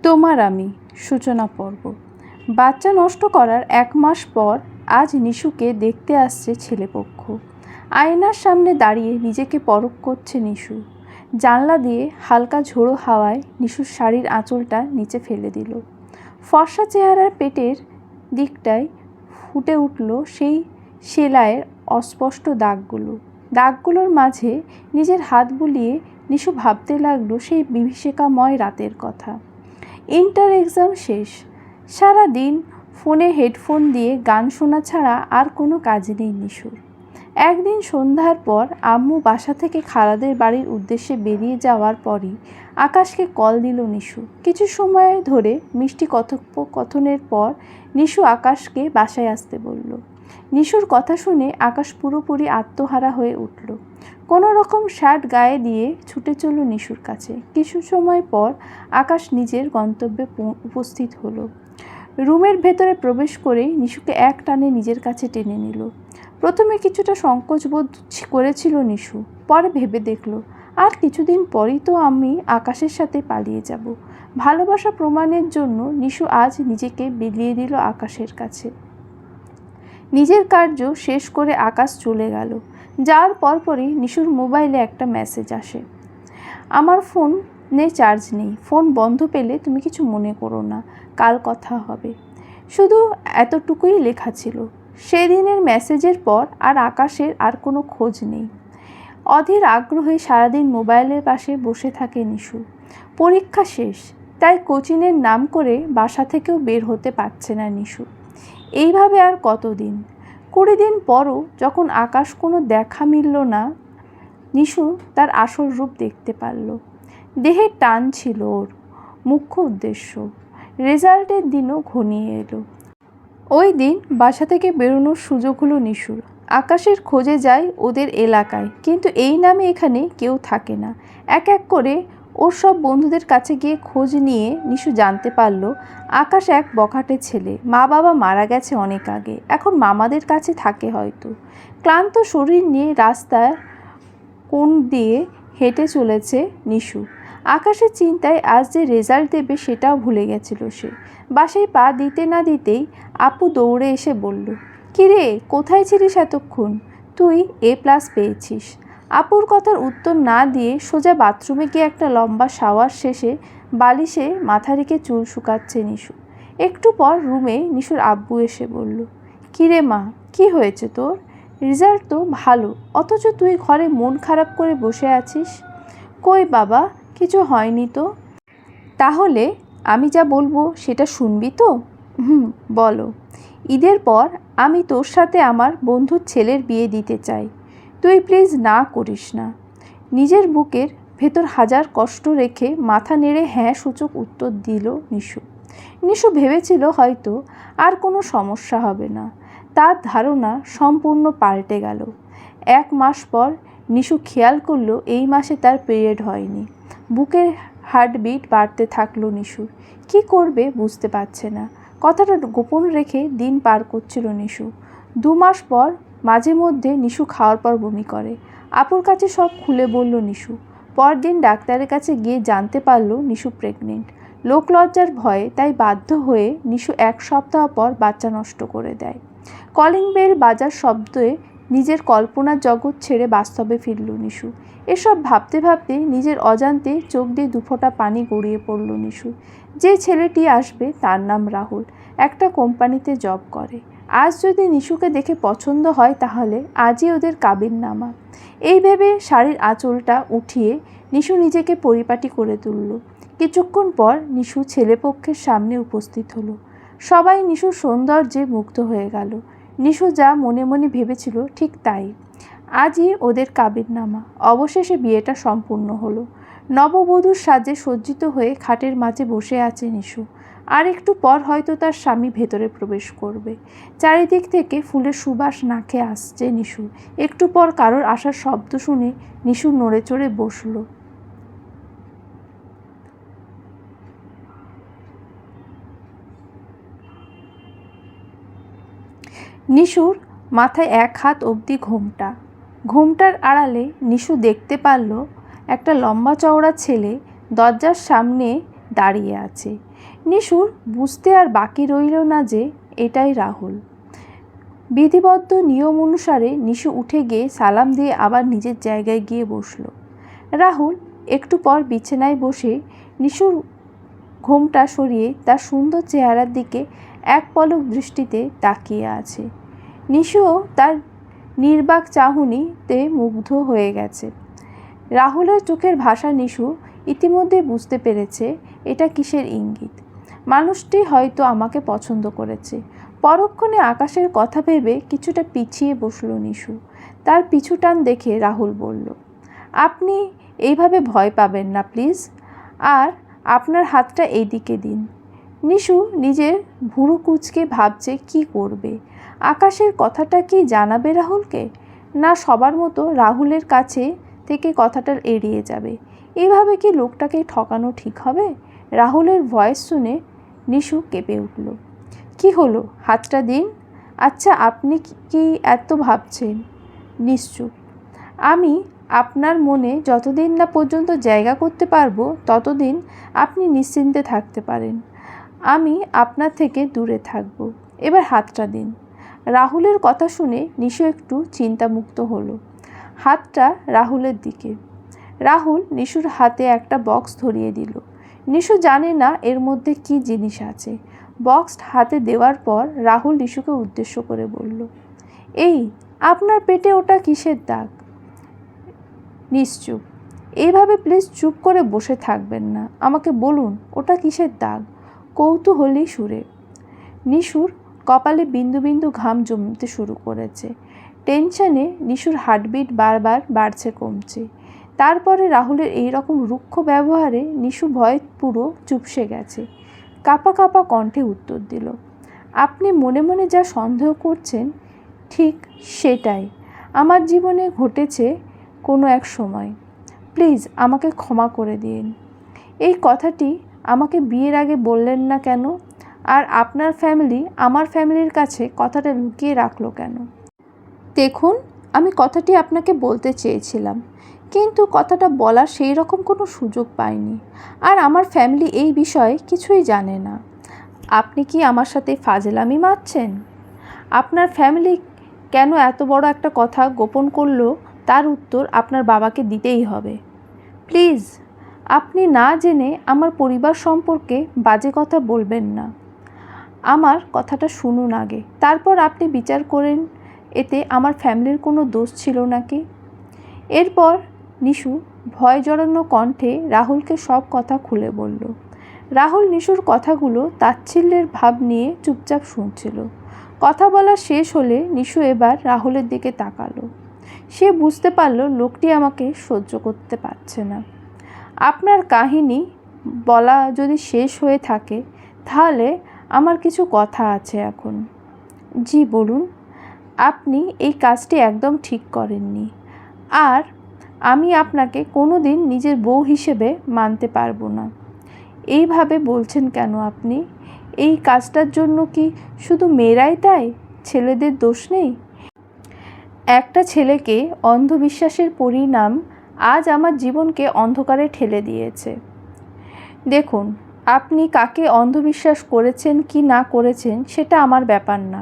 তোমার আমি সূচনা পর্ব। বাচ্চা নষ্ট করার 1 মাস পর আজ নিশুকে দেখতে আসছে ছেলেপক্ষ। আয়নার সামনে দাঁড়িয়ে নিজেকে পরখ করছে নিশু। জানলা দিয়ে হালকা ঝোড়ো হাওয়ায় নিশুর শাড়ির আঁচলটা নিচে ফেলে দিল। ফর্সা চেহারার পেটের দিকটায় ফুটে উঠল সেই সেলাইয়ের অস্পষ্ট দাগগুলোর মাঝে নিজের হাত বুলিয়ে নিশু ভাবতে লাগলো সেই বিভীষিকাময় রাতের কথা। ইন্টার এক্সাম শেষ। সারা দিন ফোনে হেডফোন দিয়ে গান শোনা ছাড়া আর কোনো কাজ নেই নিশুর। একদিন সন্ধ্যার পর আম্মু বাসা থেকে খালাদের বাড়ির উদ্দেশ্যে বেরিয়ে যাওয়ার পরই আকাশকে কল দিল নিশু। কিছু সময় ধরে মিষ্টি কথোপকথনের পর নিশু আকাশকে বাসায় আসতে বলল। নিশুর কথা শুনে আকাশ পুরোপুরি আত্মহারা হয়ে উঠল। কোনো রকম শার্ট গায়ে দিয়ে ছুটে চলল নিশুর কাছে। কিছু সময় পর আকাশ নিজের গন্তব্যে উপস্থিত হলো। রুমের ভেতরে প্রবেশ করেই নিশুকে এক টানে নিজের কাছে টেনে নিল। প্রথমে কিছুটা সংকোচ বোধ করেছিল নিশু, পরে ভেবে দেখলো আর কিছুদিন পরই তো আমি আকাশের সাথে পালিয়ে যাব। ভালোবাসা প্রমাণের জন্য নিশু আজ নিজেকে বিলিয়ে দিল আকাশের কাছে। নিজের কার্য শেষ করে আকাশ চলে গেল। যাওয়ার পরপরই নিশুর মোবাইলে একটা মেসেজ আসে। আমার ফোনে চার্জ নেই, ফোন বন্ধ পেলে তুমি কিছু মনে করো না, কাল কথা হবে। শুধু এতটুকুই লেখা ছিল। সেদিনের মেসেজের পর আর আকাশের আর কোনো খোঁজ নেই। অধীর আগ্রহে সারাদিন মোবাইলের পাশে বসে থাকে নিশু। পরীক্ষা শেষ, তাই কোচিংয়ের নাম করে বাসা থেকেও বের হতে পারছে না নিশু। এইভাবে আর কতদিন? 20 দিন পরও যখন আকাশ কোনো দেখা মিলল না, নিশু তার আসল রূপ দেখতে পারল। দেহের টান ছিল ওর মুখ্য উদ্দেশ্য। রেজাল্টের দিনও ঘনিয়ে এলো। ওই দিন বাসা থেকে বেরোনোর সুযোগ হলো নিশুর। আকাশের খোঁজে যায় ওদের এলাকায়, কিন্তু এই নামে এখানে কেউ থাকে না। এক এক করে ওর সব বন্ধুদের কাছে গিয়ে খোঁজ নিয়ে নিশু জানতে পারল আকাশ এক বখাটে ছেলে। মা বাবা মারা গেছে অনেক আগে, এখন মামাদের কাছে থাকে হয়তো। ক্লান্ত শরীর নিয়ে রাস্তার কোণ দিয়ে হেঁটে চলেছে নিশু। আকাশের চিন্তায় আজ যে রেজাল্ট দেবে সেটাও ভুলে গেছিল সে। বাসায় পা দিতে না দিতেই আপু দৌড়ে এসে বলল, কিরে কোথায় ছিলিস এতক্ষণ? তুই A+ পেয়েছিস। আপুর কথার উত্তর না দিয়ে সোজা বাথরুমে গিয়ে একটা লম্বা শাওয়ার শেষে বালিশে মাথা রেখে চুল শুকাচ্ছে নিশু। একটু পর রুমে নিশুর আব্বু এসে বলল, কিরে মা, কি হয়েছে তোর? রেজাল্ট তো ভালো, অথচ তুই ঘরে মন খারাপ করে বসে আছিস। কই বাবা, কিছু হয়নি তো। তাহলে আমি যা বলবো সেটা শুনবি তো? বলো। ঈদের পর আমি তোর সাথে আমার বন্ধুর ছেলের বিয়ে দিতে চাই, তুই প্লিজ না করিস না। নিজের বুকের ভেতর হাজার কষ্ট রেখে মাথা নেড়ে হ্যাঁ সূচক উত্তর দিল নিশু। নিশু ভেবেছিল হয়তো আর কোনো সমস্যা হবে না। তার ধারণা সম্পূর্ণ পাল্টে গেল। 1 মাস পর নিশু খেয়াল করল এই মাসে তার পিরিয়ড হয়নি। বুকের হার্টবিট বাড়তে থাকলো নিশুর। কি করবে বুঝতে পারছে না। কথাটা গোপন রেখে দিন পার করছিল নিশু। 2 মাস পর মাঝে মধ্যে নিশু খাওয়ার পর বমি করে। আপুর কাছে সব খুলে বলল নিশু। পরদিন ডাক্তারের কাছে গিয়ে জানতে পারল নিশু প্রেগনেন্ট। লোকলজ্জার ভয়ে তাই বাধ্য হয়ে নিশু 1 সপ্তাহ পর বাচ্চা নষ্ট করে দেয়। কলিং বেল বাজার শব্দে নিজের কল্পনার জগৎ ছেড়ে বাস্তবে ফিরল নিশু। এসব ভাবতে ভাবতে নিজের অজান্তে চোখ দিয়ে 2 ফোঁটা পানি গড়িয়ে পড়ল নিশু। যে ছেলেটি আসবে তার নাম রাহুল, একটা কোম্পানিতে জব করে। আজ যদি নিশুকে দেখে পছন্দ হয় তাহলে আজই ওদের কাবিননামা। এই ভেবে শাড়ির আঁচলটা উঠিয়ে নিশু নিজেকে পরিপাটি করে তুলল। কিছুক্ষণ পর নিশু ছেলেপক্ষের সামনে উপস্থিত হলো। সবাই নিশুর সৌন্দর্যে মুগ্ধ হয়ে গেল। নিশু যা মনে মনে ভেবেছিল ঠিক তাই। আজই ওদের কাবিননামা। অবশেষে বিয়েটা সম্পূর্ণ হলো। নববধূর সাজে সজ্জিত হয়ে খাটের মাঝে বসে আছে নিশু। আর একটু পর হয়তো তার স্বামী ভেতরে প্রবেশ করবে। চারিদিক থেকে ফুলের সুবাস নাকে আসছে নিশু। একটু পর কারোর আসার শব্দ শুনে নিশু নড়ে চড়ে বসল। নিশুর মাথায় 1 হাত অবধি ঘোমটা। ঘোমটার আড়ালে নিশু দেখতে পারল একটা লম্বা চওড়া ছেলে দরজার সামনে দাঁড়িয়ে আছে। নিশুর বুঝতে আর বাকি রইল না যে এটাই রাহুল। বিধিবদ্ধ নিয়ম অনুসারে নিশু উঠে গিয়ে সালাম দিয়ে আবার নিজের জায়গায় গিয়ে বসল। রাহুল একটু পর বিছানায় বসে নিশুর ঘোমটা সরিয়ে তার সুন্দর চেহারার দিকে এক পলক দৃষ্টিতে তাকিয়ে আছে। নিশুও তার নির্বাক চাহনিতে মুগ্ধ হয়ে গেছে। রাহুলের চোখের ভাষা নিশু ইতিমধ্যে বুঝতে পেরেছে এটা কিসের ইঙ্গিত। মানুষটি হয়তো আমাকে পছন্দ করেছে। পরক্ষণে আকাশের কথা ভেবে কিছুটা পিছিয়ে বসল নিশু। তার পিছু টান দেখে রাহুল বলল, আপনি এইভাবে ভয় পাবেন না প্লিজ, আর আপনার হাতটা এইদিকে দিন। নিশু নিজের ভুরু কুঁচকে ভাবছে কি করবে। আকাশের কথাটা কি জানাবে রাহুলকে, না সবার মতো রাহুলের কাছে থেকে কথাটা এড়িয়ে যাবে। এভাবে কি লোকটাকে ঠকানো ঠিক হবে? রাহুলের ভয়েস শুনে নিশু কেঁপে উঠল। কি হলো, হাতটা দিন। আচ্ছা, আপনি কি এত ভাবছেন? নিশ্চুপ। আমি আপনার মনে যতদিন না পর্যন্ত জায়গা করতে পারবো ততদিন আপনি নিশ্চিন্তে থাকতে পারেন। আমি আপনার থেকে দূরে থাকব। এবার হাতটা দিন। রাহুলের কথা শুনে নিশু একটু চিন্তামুক্ত হলো। হাতটা রাহুলের দিকে। রাহুল নিশুর হাতে একটা বক্স ধরিয়ে দিল। নিশু জানে না এর মধ্যে কি জিনিস আছে। বক্স হাতে দেওয়ার পর রাহুল নিশুকে উদ্দেশ্য করে বলল, এই আপনার পেটে ওটা কিসের দাগ? নিশ্চুপ। এইভাবে প্লিজ চুপ করে বসে থাকবেন না, আমাকে বলুন ওটা কিসের দাগ? কৌতূহলী সুরে। নিশুর কপালে বিন্দু বিন্দু ঘাম জমতে শুরু করেছে। টেনশনে নিশুর হার্টবিট বারবার বাড়ছে কমছে। তারপরে রাহুলের এই রকম রুক্ষ ব্যবহারে নিশু ভয়ে পুরো চুপসে গেছে। কাঁপা কাঁপা কণ্ঠে উত্তর দিল, আপনি মনে মনে যা সন্দেহ করছেন ঠিক সেটাই আমার জীবনে ঘটেছে কোনো এক সময়। প্লিজ আমাকে ক্ষমা করে দিন। এই কথাটি আমাকে বিয়ের আগে বললেন না কেন? আর আপনার ফ্যামিলি আমার ফ্যামিলির কাছে কথাটা লুকিয়ে রাখলো কেন? দেখুন, আমি কথাটি আপনাকে বলতে চেয়েছিলাম, কিন্তু কথাটা বলার সেই রকম কোনো সুযোগ পাইনি। আর আমার ফ্যামিলি এই বিষয়ে কিছুই জানে না। আপনি কি আমার সাথে ফাজলামি মারছেন? আপনার ফ্যামিলি কেন এত বড় একটা কথা গোপন করলো তার উত্তর আপনার বাবাকে দিতেই হবে। প্লিজ আপনি না জেনে আমার পরিবার সম্পর্কে বাজে কথা বলবেন না। আমার কথাটা শুনুন আগে, তারপর আপনি বিচার করেন এতে আমার ফ্যামিলির কোনো দোষ ছিল নাকি। এরপর নিশু ভয় জড়ানো কণ্ঠে রাহুলকে সব কথা খুলে বলল। রাহুল নিশুর কথাগুলো তাচ্ছিল্যের ভাব নিয়ে চুপচাপ শুনছিল। কথা বলা শেষ হলে নিশু এবার রাহুলের দিকে তাকালো। সে বুঝতে পারল লোকটি আমাকে সহ্য করতে পারছে না। আপনার কাহিনী বলা যদি শেষ হয়ে থাকে তাহলে আমার কিছু কথা আছে এখন। জি বলুন। আপনি এই কাজটি একদম ঠিক করেননি, আর আমি আপনাকে কোনো দিন নিজের বউ হিসেবে মানতে পারবো না। এইভাবে বলছেন কেন আপনি? এই কাজটার জন্য কি শুধু মেয়েরাই দায়ী? ছেলেদের দোষ নেই? একটা ছেলেকে অন্ধবিশ্বাসের পরিণাম আজ আমার জীবনকে অন্ধকারে ঠেলে দিয়েছে। দেখুন, আপনি কাকে অন্ধবিশ্বাস করেছেন কি না করেছেন সেটা আমার ব্যাপার না।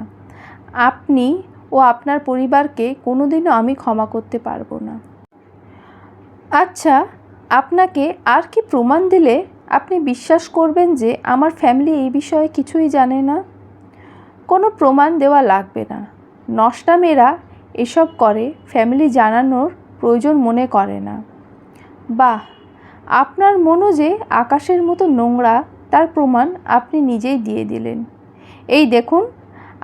আপনি ও আপনার পরিবারকে কোনোদিনও আমি ক্ষমা করতে পারবো না। আচ্ছা, আপনাকে আর কি প্রমাণ দিলে আপনি বিশ্বাস করবেন যে আমার ফ্যামিলি এই বিষয়ে কিছুই জানে না? কোনো প্রমাণ দেওয়া লাগবে না। নষ্টামেরা এসব করে ফ্যামিলি জানানোর প্রয়োজন মনে করে না। বাহ, আপনার মনও যে আকাশের মতো নোংরা তার প্রমাণ আপনি নিজেই দিয়ে দিলেন। এই দেখুন,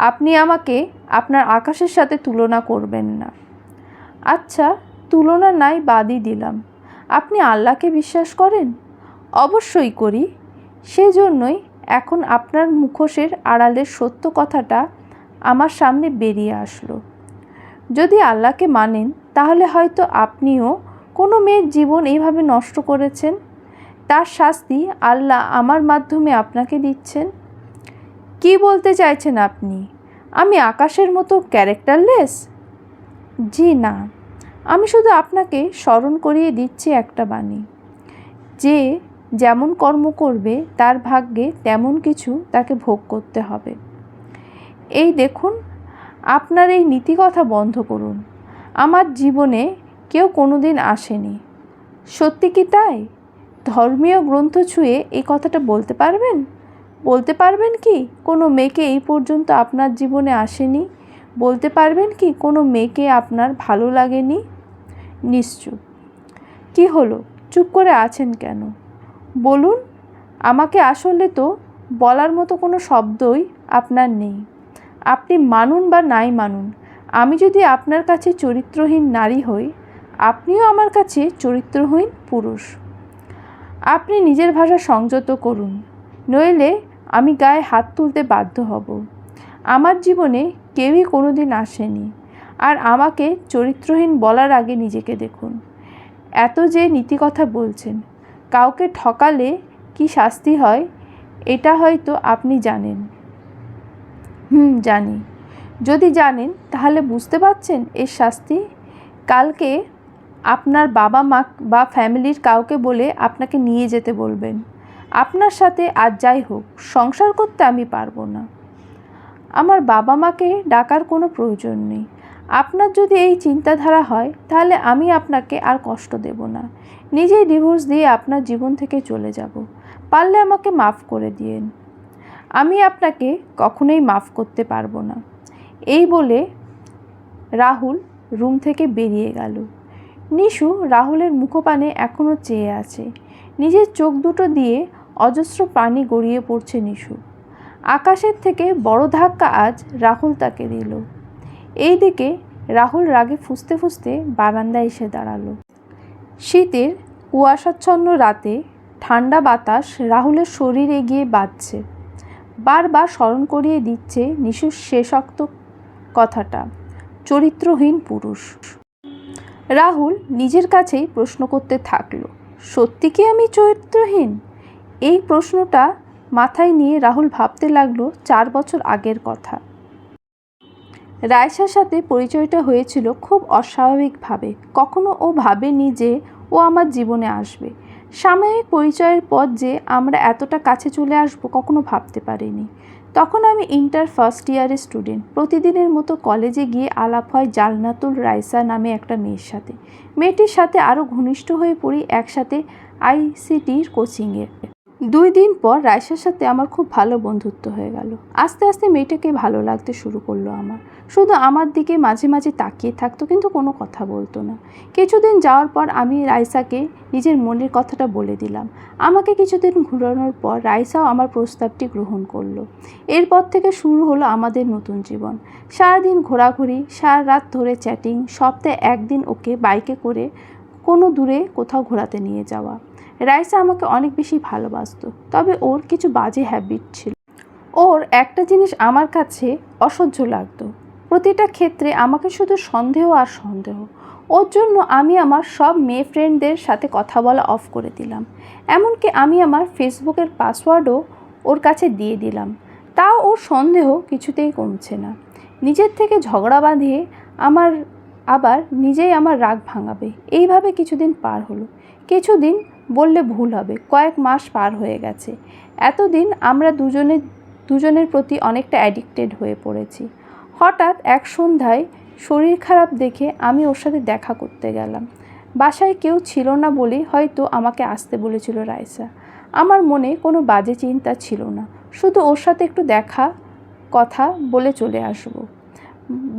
আপনি আমাকে আপনার আকাশের সাথে তুলনা করবেন না। আচ্ছা, তুলনা নাই বাদই দিলাম। আপনি আল্লাহকে বিশ্বাস করেন? অবশ্যই করি। সেজন্যই এখন আপনার মুখোশের আড়ালের সত্য কথাটা আমার সামনে বেরিয়ে আসলো। যদি আল্লাহকে মানেন তাহলে হয়তো আপনিও কোনো মেয়ের জীবন এইভাবে নষ্ট করেছেন। তার শাস্তি আল্লাহ আমার মাধ্যমে আপনাকে দিচ্ছেন। কি বলতে চাইছেন আপনি? আমি আকাশের মতো ক্যারেক্টারলেস? জি না, আমি শুধু আপনাকে স্মরণ করিয়ে দিচ্ছি একটা বাণী, যে যেমন কর্ম করবে তার ভাগ্যে তেমন কিছু তাকে ভোগ করতে হবে। এই দেখুন, আপনার এই নীতিকথা বন্ধ করুন। আমার জীবনে কেউ কোনোদিন আসেনি। সত্যি কি তাই? ধর্মীয় গ্রন্থ ছুঁয়ে এই কথাটা বলতে পারবেন? বলতে পারবেন কি কোনো মেয়েকে এই পর্যন্ত আপনার জীবনে আসেনি? বলতে পারবেন কি কোনো মেয়েকে আপনার ভালো লাগেনি? নিশ্চুপ। কি হলো, চুপ করে আছেন কেন? বলুন। আমাকে আসলে তো বলার মতো কোনো শব্দই আপনার নেই। আপনি মানুন বা নাই মানুন, আমি যদি আপনার কাছে চরিত্রহীন নারী হই, আপনিও আমার কাছে চরিত্রহীন পুরুষ। আপনি নিজের ভাষা সংযত করুন, নইলে আমি গায়ে হাত তুলতে বাধ্য হব। আমার জীবনে কেউই কোনোদিন আসেনি, আর আমাকে চরিত্রহীন বলার আগে নিজেকে দেখুন। এত যে নীতিকথা বলছেন, কাউকে ঠকালে কি শাস্তি হয় এটা হয়তো আপনি জানেন। জানি। যদি জানেন তাহলে বুঝতে পারছেন এর শাস্তি। কালকে আপনার বাবা মা বা ফ্যামিলির কাউকে বলে আপনাকে নিয়ে যেতে বলবেন। আপনার সাথে আর যাই হোক, সংসার করতে আমি পারবো না। আমার বাবা মাকে ডাকার কোনো প্রয়োজন নেই। আপনার যদি এই চিন্তাধারা হয় তাহলে আমি আপনাকে আর কষ্ট দেব না। নিজেই ডিভোর্স দিয়ে আপনার জীবন থেকে চলে যাব। পারলে আমাকে মাফ করে দিয়েন। আমি আপনাকে কখনোই মাফ করতে পারবো না। এই বলে রাহুল রুম থেকে বেরিয়ে গেল। নিশু রাহুলের মুখপানে এখনও চেয়ে আছে। নিজের চোখ দুটো দিয়ে অজস্র পানি গড়িয়ে পড়ছে নিশু। আকাশের থেকে বড় ধাক্কা আজ রাহুল তাকে দিল। এইদিকে রাহুল রাগে ফুঁসতে ফুঁসতে বারান্দায় এসে দাঁড়ালো। শীতের কুয়াশাচ্ছন্ন রাতে ঠান্ডা বাতাস রাহুলের শরীরে গিয়ে বাজছে। বারবার স্মরণ করিয়ে দিচ্ছে নিশুর শেষোক্ত কথাটা, চরিত্রহীন পুরুষ। রাহুল নিজের কাছেই প্রশ্ন করতে থাকলো, সত্যি কি আমি চরিত্রহীন? এই প্রশ্নটা মাথায় নিয়ে রাহুল ভাবতে লাগলো 4 বছর আগের কথা। রাইসার সাথে পরিচয়টা হয়েছিল খুব অস্বাভাবিকভাবে। কখনো ও ভাবেনি যে ও আমার জীবনে আসবে। সাময়িক পরিচয়ের পর যে আমরা এতটা কাছে চলে আসবো কখনো ভাবতে পারিনি। তখন আমি ইন্টার ফার্স্ট ইয়ারের স্টুডেন্ট। প্রতিদিনের মতো কলেজে গিয়ে আলাপ হয় জান্নাতুল রাইসা নামে একটা মেয়ের সাথে। মেয়েটির সাথে আরও ঘনিষ্ঠ হয়ে পড়ি একসাথে আইসিটির কোচিংয়ে। 2 দিন পর রাইসার সাথে আমার খুব ভালো বন্ধুত্ব হয়ে গেল। আস্তে আস্তে মেয়েটাকে ভালো লাগতে শুরু করলো আমার। শুধু আমার দিকে মাঝে মাঝে তাকিয়ে থাকতো, কিন্তু কোনো কথা বলতো না। কিছুদিন যাওয়ার পর আমি রাইসাকে নিজের মনের কথাটা বলে দিলাম। আমাকে কিছুদিন ঘুরানোর পর রাইসাও আমার প্রস্তাবটি গ্রহণ করলো। এরপর থেকে শুরু হলো আমাদের নতুন জীবন। সারাদিন ঘোরাঘুরি, সারা রাত ধরে চ্যাটিং, সপ্তাহে একদিন ওকে বাইকে করে কোনো দূরে কোথাও ঘোরাতে নিয়ে যাওয়া। রাইসা আমাকে অনেক বেশি ভালোবাসতো, তবে ওর কিছু বাজে হ্যাবিট ছিল। ওর একটা জিনিস আমার কাছে অসহ্য লাগতো, প্রতিটা ক্ষেত্রে আমাকে শুধু সন্দেহ আর সন্দেহ। ওর জন্য আমি আমার সব মেয়ে ফ্রেন্ডদের সাথে কথা বলা অফ করে দিলাম। এমনকি আমি আমার ফেসবুকের পাসওয়ার্ডও ওর কাছে দিয়ে দিলাম। তাও ওর সন্দেহ কিছুতেই কমছে না। নিজের থেকে ঝগড়া বাঁধিয়ে আবার নিজেই আমার রাগ ভাঙাবে। এইভাবে কিছুদিন পার হলো। কিছুদিন বললে ভুল হবে, কয়েক মাস পার হয়ে গেছে। এতদিন আমরা দুজনের প্রতি অনেকটা অ্যাডিক্টেড হয়ে পড়েছি। হঠাৎ এক সন্ধ্যায় শরীর খারাপ দেখে আমি ওর সাথে দেখা করতে গেলাম। বাসায় কেউ ছিল না বলেই হয়তো আমাকে আসতে বলেছিল রাইসা। আমার মনে কোনো বাজে চিন্তা ছিল না, শুধু ওর সাথে একটু দেখা কথা বলে চলে আসব।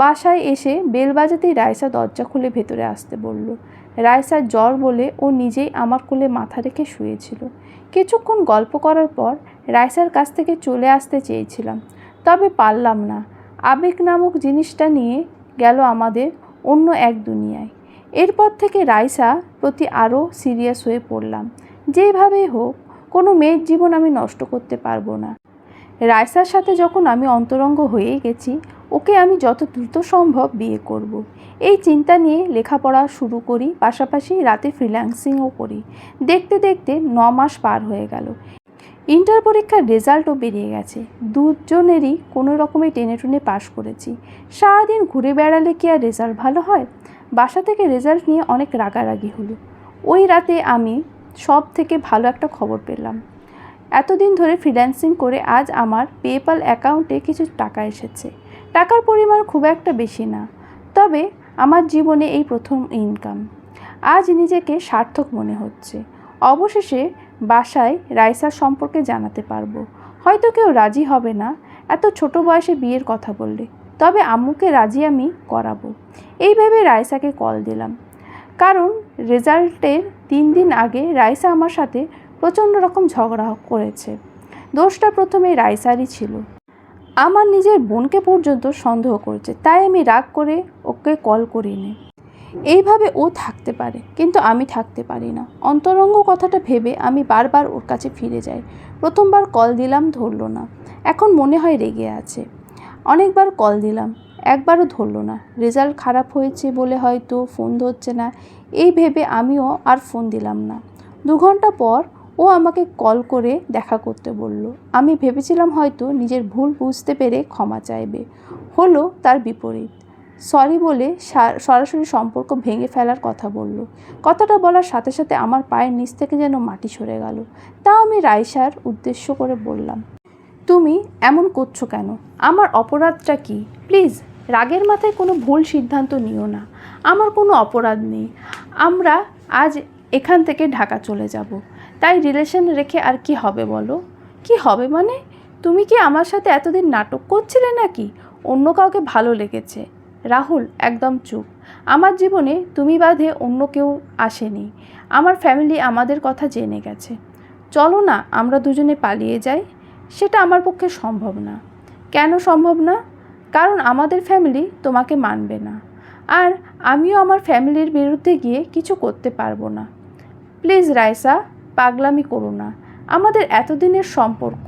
বাসায় এসে বেল বাজাতেই রাইসা দরজা খুলে ভেতরে আসতে বলল। রাইসার জ্বর বলে ও নিজেই আমার কোলে মাথা রেখে শুয়েছিল। কিছুক্ষণ গল্প করার পর রাইসার কাছ থেকে চলে আসতে চেয়েছিলাম, তবে পারলাম না। আবেগ নামক জিনিসটা নিয়ে গেল আমাদের অন্য এক দুনিয়ায়। এরপর থেকে রাইসা প্রতি আরও সিরিয়াস হয়ে পড়লাম। যেভাবেই হোক কোনো মেয়ের জীবন আমি নষ্ট করতে পারবো না। রাইসার সাথে যখন আমি অন্তরঙ্গ হয়ে গেছি, ওকে আমি যত দ্রুত সম্ভব বিয়ে করব। এই চিন্তা নিয়ে লেখাপড়া শুরু করি, পাশাপাশি রাতে ফ্রিল্যান্সিংও করি। দেখতে দেখতে 9 মাস পার হয়ে গেল। ইন্টার পরীক্ষার রেজাল্টও বেরিয়ে গেছে। দুজনেরই কোনো রকমে টেনে টুনে পাশ করেছি। সারাদিন ঘুরে বেড়ালে কি আর রেজাল্ট ভালো হয়? বাসা থেকে রেজাল্ট নিয়ে অনেক রাগারাগি হলো। ওই রাতে আমি সব থেকে ভালো একটা খবর পেলাম। এতদিন ধরে ফ্রিল্যান্সিং করে আজ আমার পেপ্যাল অ্যাকাউন্টে কিছু টাকা এসেছে। টাকার পরিমাণ খুব একটা বেশি না, তবে আমার জীবনে এই প্রথম ইনকাম। আজ নিজেকে সার্থক মনে হচ্ছে। অবশেষে বাসায় রাইসার সম্পর্কে জানাতে পারবো। হয়তো কেউ রাজি হবে না এত ছোট বয়সে বিয়ের কথা বললে, তবে আম্মুকে রাজি আমি করাবো। এই ভেবে রাইসাকে কল দিলাম, কারণ রেজাল্টের 3 দিন আগে রাইসা আমার সাথে প্রচণ্ড রকম ঝগড়া করেছে। দোষটা প্রথমে রাইসারই ছিল। আমার নিজের বোনকে পর্যন্ত সন্দেহ করেছে, তাই আমি রাগ করে ওকে কল করিনি। এইভাবে ও থাকতে পারে, কিন্তু আমি থাকতে পারি না। অন্তরঙ্গ কথাটা ভেবে আমি বারবার ওর কাছে ফিরে যাই। প্রথমবার কল দিলাম, ধরলো না। এখন মনে হয় রেগে আছে। অনেকবার কল দিলাম, একবারও ধরলো না। রেজাল্ট খারাপ হয়েছে বলে হয়তো ফোন ধরছে না, এই ভেবে আমিও আর ফোন দিলাম না। 2 ঘন্টা পর ও আমাকে কল করে দেখা করতে বলল। আমি ভেবেছিলাম হয়তো নিজের ভুল বুঝতে পেরে ক্ষমা চাইবে, হলো তার বিপরীত। সরি বলে সরাসরি সম্পর্ক ভেঙে ফেলার কথা বলল। কথাটা বলার সাথে সাথে আমার পায়ের নিচ থেকে যেন মাটি সরে গেল। তাও আমি রাইসার উদ্দেশ্য করে বললাম, তুমি এমন করছো কেন? আমার অপরাধটা কি? প্লিজ রাগের মাথায় কোনো ভুল সিদ্ধান্ত নিও না। আমার কোনো অপরাধ নেই। আমরা আজ এখান থেকে ঢাকা চলে যাব, তাই রিলেশন রেখে আর কি হবে বলো? কি হবে মানে? তুমি কি আমার সাথে এতদিন নাটক করছিলে নাকি অন্য কাউকে ভালো লেগেছে? রাহুল, একদম চুপ। আমার জীবনে তুমি বাদে অন্য কেউ আসেনি। আমার ফ্যামিলি আমাদের কথা জেনে গেছে। চলো না আমরা দুজনে পালিয়ে যাই। সেটা আমার পক্ষে সম্ভব না। কেন সম্ভব না? কারণ আমাদের ফ্যামিলি তোমাকে মানবে না, আর আমিও আমার ফ্যামিলির বিরুদ্ধে গিয়ে কিছু করতে পারবো না। প্লিজ রাইসা, পাগলামি করো না। আমাদের এতদিনের সম্পর্ক,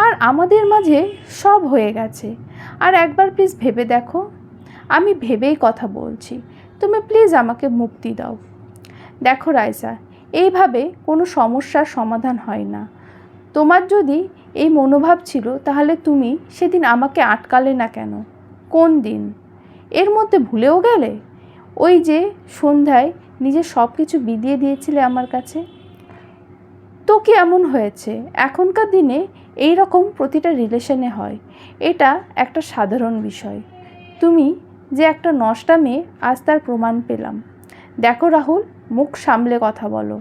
আর আমাদের মাঝে সব হয়ে গেছে। আর একবার প্লিজ ভেবে দেখো। আমি ভেবেই কথা বলছি, তুমি প্লিজ আমাকে মুক্তি দাও। দেখো রাইসা, এইভাবে কোনো সমস্যার সমাধান হয় না। তোমার যদি এই মনোভাব ছিল তাহলে তুমি সেদিন আমাকে আটকালে না কেন? কোন দিন? এর মধ্যে ভুলেও গেলে? ওই যে সন্ধ্যায় নিজের সব কিছু বিলিয়ে দিয়েছিলে আমার কাছে। তো কি এমন হয়েছে? এখনকার দিনে এই রকম প্রতিটা রিলেশনে হয়। এটা একটা সাধারণ বিষয়। তুমি যে একটা নষ্টা মেয়ে, আজ তার প্রমাণ পেলাম। দেখো রাহুল, মুখ সামলে কথা বলো।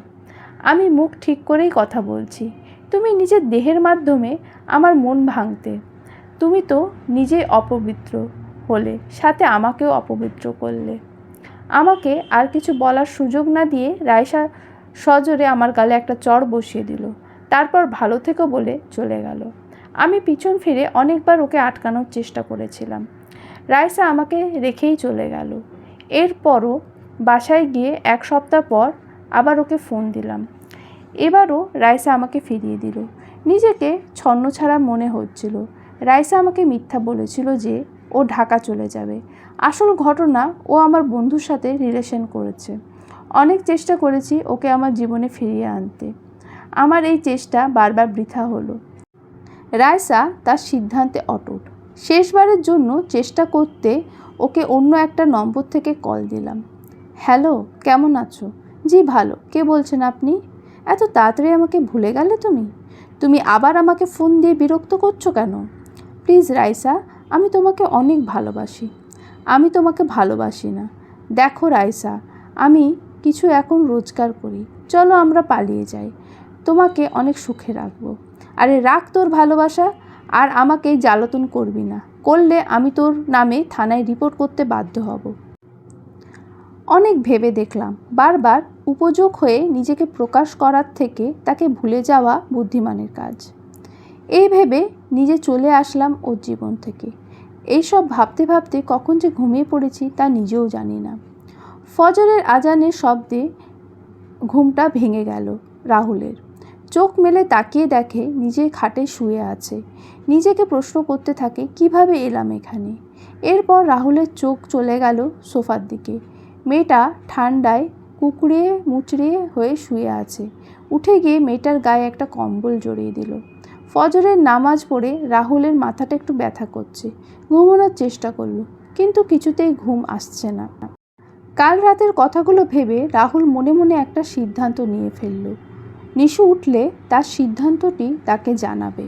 আমি মুখ ঠিক করেই কথা বলছি। তুমি নিজের দেহের মাধ্যমে আমার মন ভাঙতে। তুমি তো নিজে অপবিত্র হলে, সাথে আমাকেও অপবিত্র করলে। আমাকে আর কিছু বলার সুযোগ না দিয়ে রাইসা সজোরে আমার গালে একটা চড় বসিয়ে দিল। তারপর ভালো থেকো বলে চলে গেল। আমি পিছন ফিরে অনেকবার ওকে আটকানোর চেষ্টা করেছিলাম। রাইসা আমাকে রেখেই চলে গেল। এরপরও বাসায় গিয়ে 1 সপ্তাহ পর আবার ওকে ফোন দিলাম। এবারও রাইসা আমাকে ফিরিয়ে দিল। নিজেকে ছন্নছাড়া মনে হচ্ছিল। রাইসা আমাকে মিথ্যা বলেছিল যে ও ঢাকা চলে যাবে। আসল ঘটনা, ও আমার বন্ধুর সাথে রিলেশন করেছে। অনেক চেষ্টা করেছি ওকে আমার জীবনে ফিরিয়ে আনতে। আমার এই চেষ্টা বারবার বৃথা হলো। রাইসা তার সিদ্ধান্তে অটুট। শেষবারের জন্য চেষ্টা করতে ওকে অন্য একটা নম্বর থেকে কল দিলাম। হ্যালো, কেমন আছো? জি ভালো। কে বলছেন আপনি? এত তাড়াতাড়ি আমাকে ভুলে গেলে তুমি? তুমি আবার আমাকে ফোন দিয়ে বিরক্ত করছো কেন? প্লিজ রাইসা, আমি তোমাকে অনেক ভালোবাসি। আমি তোমাকে ভালোবাসি না। দেখো রাইসা, আমি কিছু এখন রোজগার করি। চলো আমরা পালিয়ে যাই। তোমাকে অনেক সুখে রাখবো। আরে রাখ তোর ভালোবাসা, আর আমাকে জ্বালাতন করবি না। করলে আমি তোর নামে থানায় রিপোর্ট করতে বাধ্য হব। অনেক ভেবে দেখলাম, বারবার উপযোগ হয়ে নিজেকে প্রকাশ করার থেকে তাকে ভুলে যাওয়া বুদ্ধিমানের কাজ। এই ভেবে নিজে চলে আসলাম ওর জীবন থেকে। এইসব ভাবতে ভাবতে কখন যে ঘুমিয়ে পড়েছি তা নিজেও জানি না। ফজরের আজানের শব্দে ঘুমটা ভেঙে গেল রাহুলের। চোখ মেলে তাকিয়ে দেখে নিজের খাটে শুয়ে আছে। নিজেকে প্রশ্ন করতে থাকে, কিভাবে এলাম এখানে? এরপর রাহুলের চোখ চলে গেল সোফার দিকে। মেয়েটা ঠান্ডায় কুকড়িয়ে মুচড়িয়ে হয়ে শুয়ে আছে। উঠে গিয়ে মেয়েটার গায়ে একটা কম্বল জড়িয়ে দিল। ফজরের নামাজ পড়ে রাহুলের মাথাটা একটু ব্যথা করছে। ঘুমানোর চেষ্টা করলো, কিন্তু কিছুতেই ঘুম আসছে না। কাল রাতের কথাগুলো ভেবে রাহুল মনে মনে একটা সিদ্ধান্ত নিয়ে ফেলল। নিশু উঠলে তার সিদ্ধান্তটি তাকে জানাবে।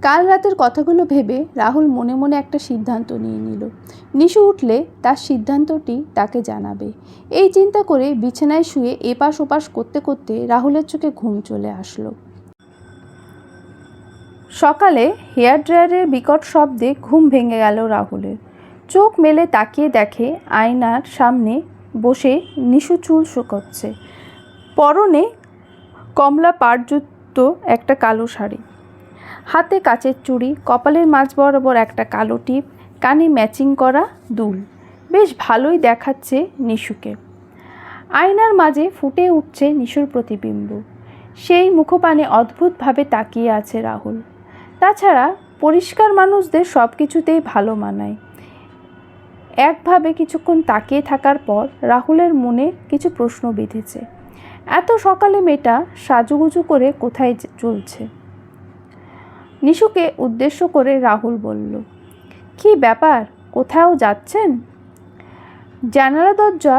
কাল রাতের কথাগুলো ভেবে রাহুল মনে মনে একটা সিদ্ধান্ত নিয়ে নিল। নিশু উঠলে তার সিদ্ধান্তটি তাকে জানাবে। এই চিন্তা করে বিছানায় শুয়ে এপাশ ওপাশ করতে করতে রাহুলের চোখে ঘুম চলে আসলো। সকালে হেয়ার ড্রায়ারের বিকট শব্দে ঘুম ভেঙে গেল রাহুলের। চোখ মেলে তাকিয়ে দেখে আয়নার সামনে বসে নিশু চুল শুকোচ্ছে। পরনে কমলা পাড়যুক্ত একটা কালো শাড়ি, হাতে কাচের চুড়ি, কপালের মাঝ বরাবর একটা কালো টিপ, কানে ম্যাচিং করা দুল। বেশ ভালোই দেখাচ্ছে নিশুকে। আয়নার মাঝে ফুটে উঠছে নিশুর প্রতিবিম্ব। সেই মুখপানে অদ্ভুতভাবে তাকিয়ে আছে রাহুল। তাছাড়া পরিষ্কার মানুষদের সব কিছুতেই ভালো মানায়। একভাবে কিছুক্ষণ তাকিয়ে থাকার পর রাহুলের মনে কিছু প্রশ্ন বেঁধেছে। এত সকালে মেয়েটা সাজুগুজু করে কোথায় চলছে? নিশুকে উদ্দেশ্য করে রাহুল বলল, কি ব্যাপার, কোথাও যাচ্ছেন? জানালা দরজা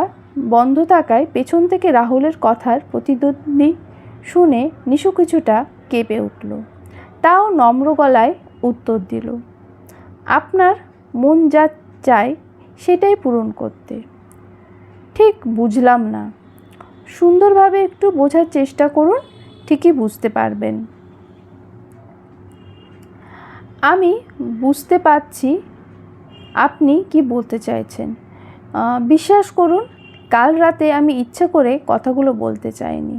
বন্ধ থাকায় পেছন থেকে রাহুলের কথার প্রতিধ্বনি শুনে নিশু কিছুটা কেঁপে উঠল। তাও নম্র গলায় উত্তর দিল, আপনার মন যা চায় সেটাই পূরণ করতে। ঠিক বুঝলাম না, সুন্দরভাবে একটু বোঝার চেষ্টা করুন, ঠিকই বুঝতে পারবেন। আমি বুঝতে পারছি আপনি কি বলতে চাইছেন। বিশ্বাস করুন, কাল রাতে আমি ইচ্ছে করে কথাগুলো বলতে চাইনি।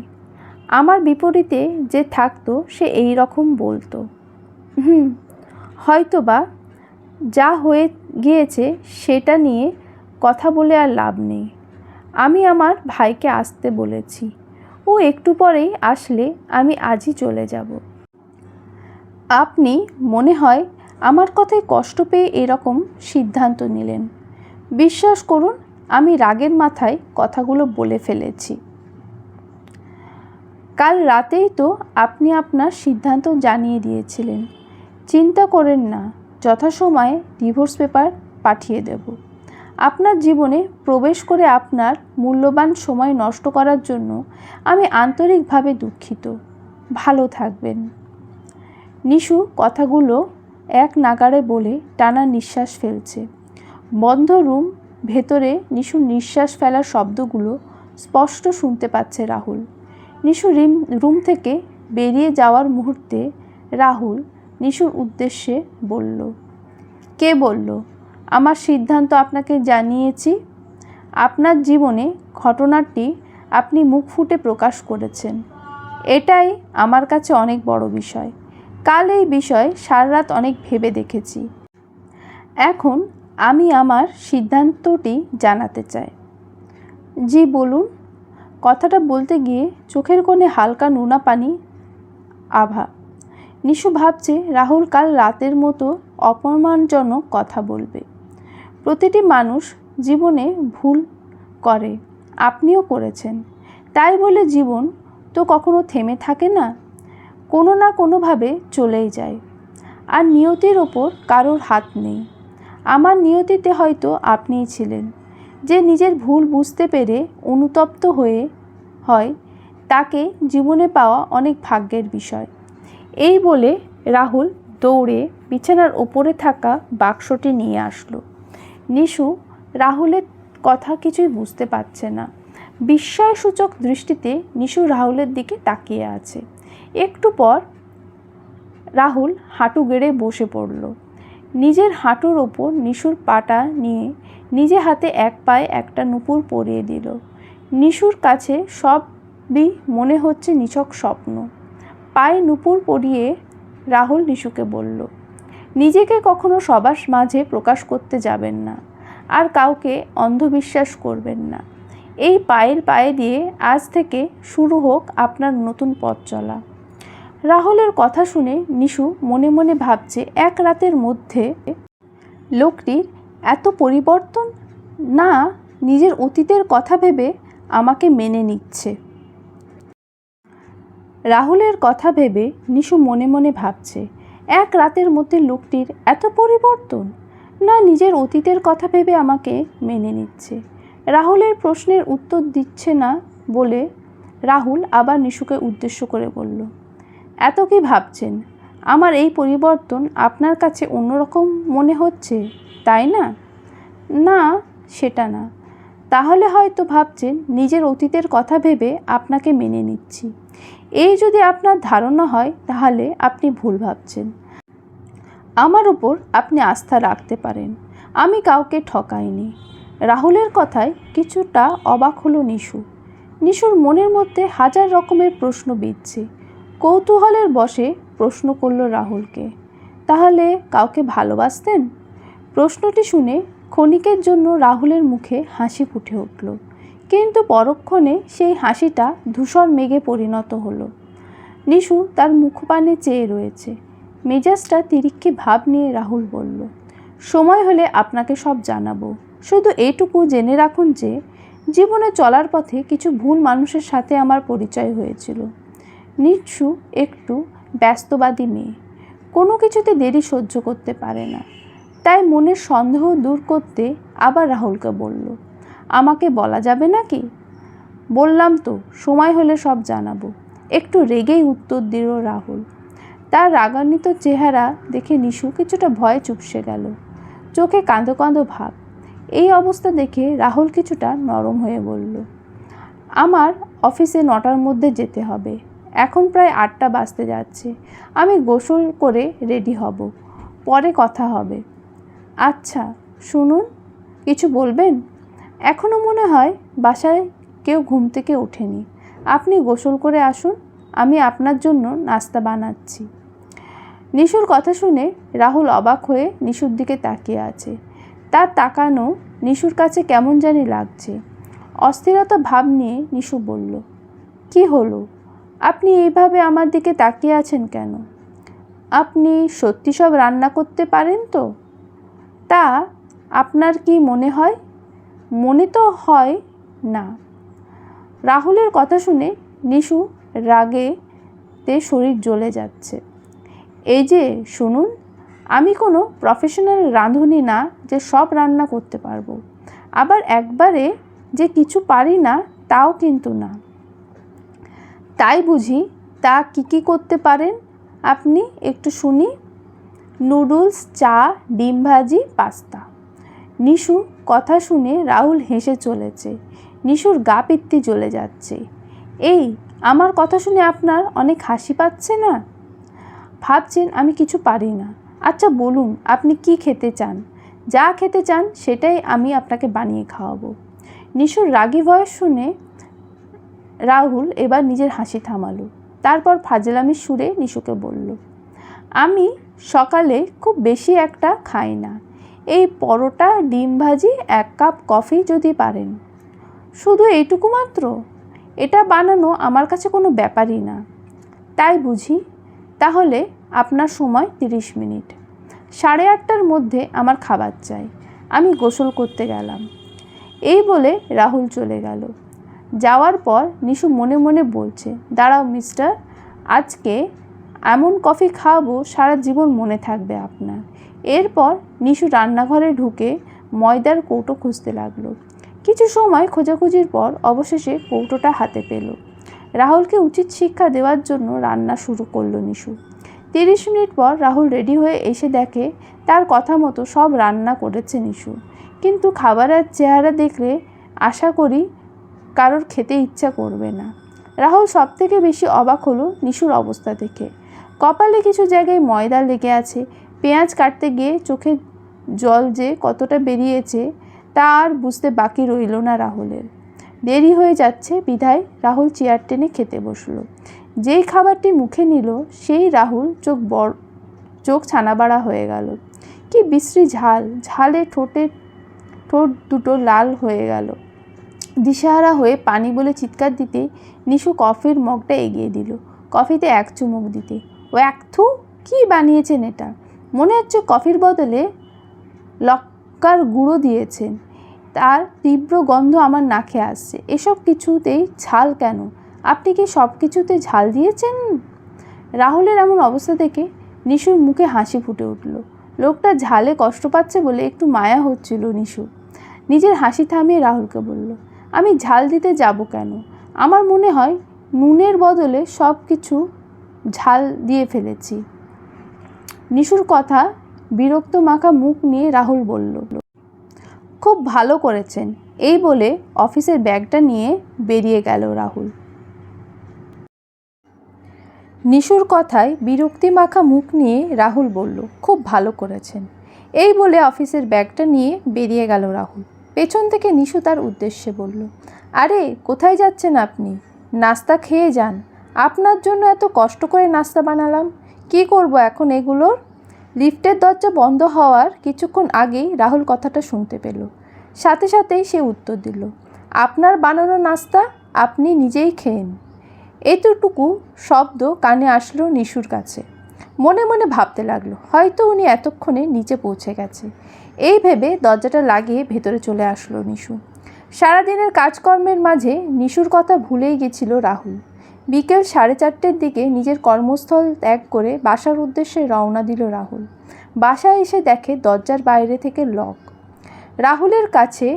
আমার বিপরীতে যে থাকতো সে এই রকম বলতো। হয়তো বা যা হয়ে গিয়েছে সেটা নিয়ে কথা বলে আর লাভ নেই। আমি আমার ভাইকে আসতে বলেছি, ও একটু পরেই আসলে আমি আজই চলে যাব। আপনি মনে হয় আমার কথায় কষ্ট পেয়ে এরকম সিদ্ধান্ত নিলেন। বিশ্বাস করুন, আমি রাগের মাথায় কথাগুলো বলে ফেলেছি। কাল রাতেই তো আপনি আপনার সিদ্ধান্ত জানিয়ে দিয়েছিলেন। চিন্তা করেন না, যথাসময়ে ডিভোর্স পেপার পাঠিয়ে দেব। আপনার জীবনে প্রবেশ করে আপনার মূল্যবান সময় নষ্ট করার জন্য আমি আন্তরিকভাবে দুঃখিত। ভালো থাকবেন। নিশু কথাগুলো এক নাগাড়ে বলে টানা নিঃশ্বাস ফেলছে। বন্ধ রুম ভেতরে নিশুর নিঃশ্বাস ফেলার শব্দগুলো স্পষ্ট শুনতে পাচ্ছে রাহুল। নিশু রুম থেকে বেরিয়ে যাওয়ার মুহূর্তে রাহুল নিশুর উদ্দেশ্যে বলল, কে বলল আমার সিদ্ধান্ত আপনাকে জানিয়েছি? আপনার জীবনে ঘটনাটি আপনি মুখ ফুটে প্রকাশ করেছেন। এটাই আমার কাছে অনেক বড় বিষয়। কাল এই বিষয়ে সারা রাত অনেক ভেবে দেখেছি। এখন আমি আমার সিদ্ধান্তটি জানাতে চাই। জি বলুন। কথাটা বলতে গিয়ে চোখের কোণে হালকা নোনা পানি আভা। নিশু ভাবছে রাহুল কাল রাতের মতো অপমানজনক কথা বলবে। প্রতিটি মানুষ জীবনে ভুল করে, আপনিও করেছেন। তাই বলে জীবন তো কখনো থেমে থাকে না, কোনো না কোনোভাবে চলেই যায়। আর নিয়তির ওপর কারোর হাত নেই। আমার নিয়তিতে হয়তো আপনিই ছিলেন, যে নিজের ভুল বুঝতে পেরে অনুতপ্ত হয় তাকে জীবনে পাওয়া অনেক ভাগ্যের বিষয়। এই বলে রাহুল দৌড়ে বিছানার ওপরে থাকা বাক্সটি নিয়ে আসলো। নিশু রাহুলের কথা কিছুই বুঝতে পারছে না। বিস্ময়সূচক দৃষ্টিতে নিশু রাহুলের দিকে তাকিয়ে আছে। একটু পর রাহুল হাঁটু গেড়ে বসে পড়ল। নিজের হাঁটুর ওপর নিশুর পাটা নিয়ে নিজে হাতে এক পায়ে একটা নুপুর পরিয়ে দিল। নিশুর কাছে সবই মনে হচ্ছে নিছক স্বপ্ন। পায়ে নুপুর পরিয়ে রাহুল নিশুকে বলল, নিজেকে কখনো সবার মাঝে প্রকাশ করতে যাবেন না, আর কাউকে অন্ধবিশ্বাস করবেন না। এই পায়ে দিয়ে আজ থেকে শুরু হোক আপনার নতুন পথ চলা। রাহুলের কথা শুনে নিশু মনে মনে ভাবছে, এক রাতের মধ্যে লোকটির এত পরিবর্তন, না নিজের অতীতের কথা ভেবে আমাকে মেনে নিচ্ছে। রাহুলের কথা ভেবে নিশু মনে মনে ভাবছে, এক রাতের মধ্যে লোকটির এত পরিবর্তন, না নিজের অতীতের কথা ভেবে আমাকে মেনে নিচ্ছে। রাহুলের প্রশ্নের উত্তর দিচ্ছে না বলে রাহুল আবার নিশুকে উদ্দেশ্য করে বলল, এত কি ভাবছেন? আমার এই পরিবর্তন আপনার কাছে অন্যরকম মনে হচ্ছে, তাই না? না, সেটা না। তাহলে হয়তো ভাবছেন নিজের অতীতের কথা ভেবে আপনাকে মেনে নিচ্ছি। এই যদি আপনার ধারণা হয় তাহলে আপনি ভুল ভাবছেন। আমার উপর আপনি আস্থা রাখতে পারেন, আমি কাউকে ঠকাইনি। রাহুলের কথায় কিছুটা অবাক হলো নিশু। নিশুর মনের মধ্যে হাজার রকমের প্রশ্ন বিঁধছে। কৌতূহলের বশে প্রশ্ন করল রাহুলকে, তাহলে কাউকে ভালোবাসতেন? প্রশ্নটি শুনে ক্ষণিকের জন্য রাহুলের মুখে হাসি ফুটে উঠল, কিন্তু পরক্ষণে সেই হাসিটা ধূসর মেঘে পরিণত হলো। নিশু তার মুখপানে চেয়ে রয়েছে। মেজাজটা তিরিক্ষি ভাব নিয়ে রাহুল বলল, সময় হলে আপনাকে সব জানাবো। শুধু এইটুকু জেনে রাখুন যে জীবনে চলার পথে কিছু ভুল মানুষের সাথে আমার পরিচয় হয়েছিল। নিশু একটু ব্যস্তবাদী মেয়ে, কোনো কিছুতে দেরি সহ্য করতে পারে না। তাই মনের সন্দেহ দূর করতে আবার রাহুলকে বলল, আমাকে বলা যাবে নাকি? বললাম তো, সময় হলে সব জানাবো। একটু রেগেই উত্তর দিল রাহুল। তার রাগান্বিত চেহারা দেখে নিশু কিছুটা ভয়ে চুপসে গেল, চোখে কাঁদো কাঁদো ভাব। এই অবস্থা দেখে রাহুল কিছুটা নরম হয়ে বলল, আমার অফিসে 9টার মধ্যে যেতে হবে। এখন প্রায় 8টা বাজতে যাচ্ছে। আমি গোসল করে রেডি হব, পরে কথা হবে। আচ্ছা শুনুন, কিছু বলবেন? এখনও মনে হয় বাসায় কেউ ঘুম থেকে ওঠেনি। আপনি গোসল করে আসুন, আমি আপনার জন্য নাস্তা বানাচ্ছি। নিশুর কথা শুনে রাহুল অবাক হয়ে নিশুর দিকে তাকিয়ে আছে। তার তাকানো নিশুর কাছে কেমন জানি লাগছে। অস্থিরতা ভাব নিয়ে নিশু বলল, কি হলো? আপনি এইভাবে আমার দিকে তাকিয়ে আছেন কেন? আপনি সত্যি সব রান্না করতে পারেন তো? তা আপনার কি মনে হয়? মনে তো হয় না। রাহুলের কথা শুনে নিশু রাগেতে শরীর জ্বলে যাচ্ছে। এই যে শুনুন, আমি কোনো প্রফেশনাল রাঁধুনি না যে সব রান্না করতে পারবো। আবার একবারে যে কিছু পারি না তাও কিন্তু না। তাই বুঝি? তা কি করতে পারেন আপনি একটু শুনি? নুডলস, চা, ডিম ভাজি, পাস্তা। নিশু কথা শুনে রাহুল হেসে চলেছে। নিশুর গা পিত্তি জ্বলে যাচ্ছে। এই, আমার কথা শুনে আপনার অনেক হাসি পাচ্ছে না? ভাবছেন আমি কিছু পারি না? আচ্ছা বলুন, আপনি কি খেতে চান? যা খেতে চান সেটাই আমি আপনাকে বানিয়ে খাওয়াবো। নিশুর রাগী ভয়েস শুনে রাহুল এবার নিজের হাসি থামালো। তারপর ফাজলামির সুরে নিশুকে বলল, আমি সকালে খুব বেশি একটা খাই না। এই পরোটা, ডিম ভাজি, 1 কাপ কফি যদি পারেন। শুধু এইটুকু মাত্র? এটা বানানো আমার কাছে কোনো ব্যাপারই না। তাই বুঝি? তাহলে আপনার সময় 30 মিনিট। 8:30টার মধ্যে আমার খাবার চাই। আমি গোসল করতে গেলাম। এই বলে রাহুল চলে গেল। যাওয়ার পর নিশু মনে মনে বলছে, দাঁড়াও মিস্টার, আজকে এমন কফি খাওয়াবো সারা জীবন মনে থাকবে আপনার। এরপর নিশু রান্নাঘরে ঢুকে ময়দার কৌটো খুঁজতে লাগলো। কিছু সময় খোঁজাখুঁজির পর অবশেষে কৌটোটা হাতে পেল। রাহুলকে উচিত শিক্ষা দেওয়ার জন্য রান্না শুরু করলো নিশু। 30 মিনিট পর রাহুল রেডি হয়ে এসে দেখে তার কথা মতো সব রান্না করেছে নিশু। কিন্তু খাবারের চেহারা দেখলে আশা করি কারোর খেতে ইচ্ছা করবে না। রাহুল সবথেকে বেশি অবাক হলো নিশুর অবস্থা দেখে। কপালে কিছু জায়গায় ময়দা লেগে আছে। পেঁয়াজ কাটতে গিয়ে চোখে জল যে কতটা বেরিয়েছে তা আর বুঝতে বাকি রইল না রাহুলের। দেরি হয়ে যাচ্ছে বিধায় রাহুল চেয়ার টেনে খেতে বসলো। যেই খাবারটি মুখে নিল সেই রাহুল চোখ ছানাবাড়া হয়ে গেল। কি বিশ্রী ঝাল! ঝালে ঠোঁট দুটো লাল হয়ে গেল। দিশাহারা হয়ে পানি বলে চিৎকার দিতে নিশু কফির মগটা এগিয়ে দিল কফিতে 1 চুমুক দিতে। ও একথু কি বানিয়েছেন এটা? মনে হচ্ছে কফির বদলে লঙ্কার গুঁড়ো দিয়েছেন। তার তীব্র গন্ধ আমার নাকে আসছে। এসব কিছুতেই ঝাল কেন? আপনি কি সব কিছুতে ঝাল দিয়েছেন? রাহুলের এমন অবস্থা দেখে নিশুর মুখে হাসি ফুটে উঠল। লোকটা ঝালে কষ্ট পাচ্ছে বলে একটু মায়া হচ্ছিল নিশু। নিজের হাসি থামিয়ে রাহুলকে বলল, আমি ঝাল দিতে যাব কেন? আমার মনে হয় নুনের বদলে সব কিছু ঝাল দিয়ে ফেলেছি। নিশুর কথা বিরক্ত মাখা মুখ নিয়ে রাহুল বলল, খুব ভালো করেছেন। এই বলে অফিসের ব্যাগটা নিয়ে বেরিয়ে গেল রাহুল। নিশুর কথায় বিরক্তি মাখা মুখ নিয়ে রাহুল বলল, খুব ভালো করেছেন। এই বলে অফিসের ব্যাগটা নিয়ে বেরিয়ে গেল রাহুল। পেছন থেকে নিশু তার উদ্দেশ্যে বলল, আরে কোথায় যাচ্ছেন আপনি? নাস্তা খেয়ে যান। আপনার জন্য এত কষ্ট করে নাস্তা বানালাম, কি করব এখন এগুলোর? লিফটের দরজা বন্ধ হওয়ার কিছুক্ষণ আগেই রাহুল কথাটা শুনতে পেল। সাথে সাথেই সে উত্তর দিল, আপনার বানানো নাস্তা আপনি নিজেই খেয়েন। এতটুকু শব্দ কানে আসলো নিশুর কাছে। মনে মনে ভাবতে লাগলো, হয়তো উনি এতক্ষণে নিচে পৌঁছে গেছে। এই ভেবে দরজাটা লাগিয়ে ভেতরে চলে আসলো নিশু। সারাদিনের কাজকর্মের মাঝে নিশুর কথা ভুলেই গেছিল রাহুল। বিকেল 4:30টার দিকে নিজের কর্মস্থল ত্যাগ করে বাসার উদ্দেশ্যে রওনা দিল রাহুল। বাসায় এসে দেখে দরজার বাইরে থেকে লক। রাহুলের কাছে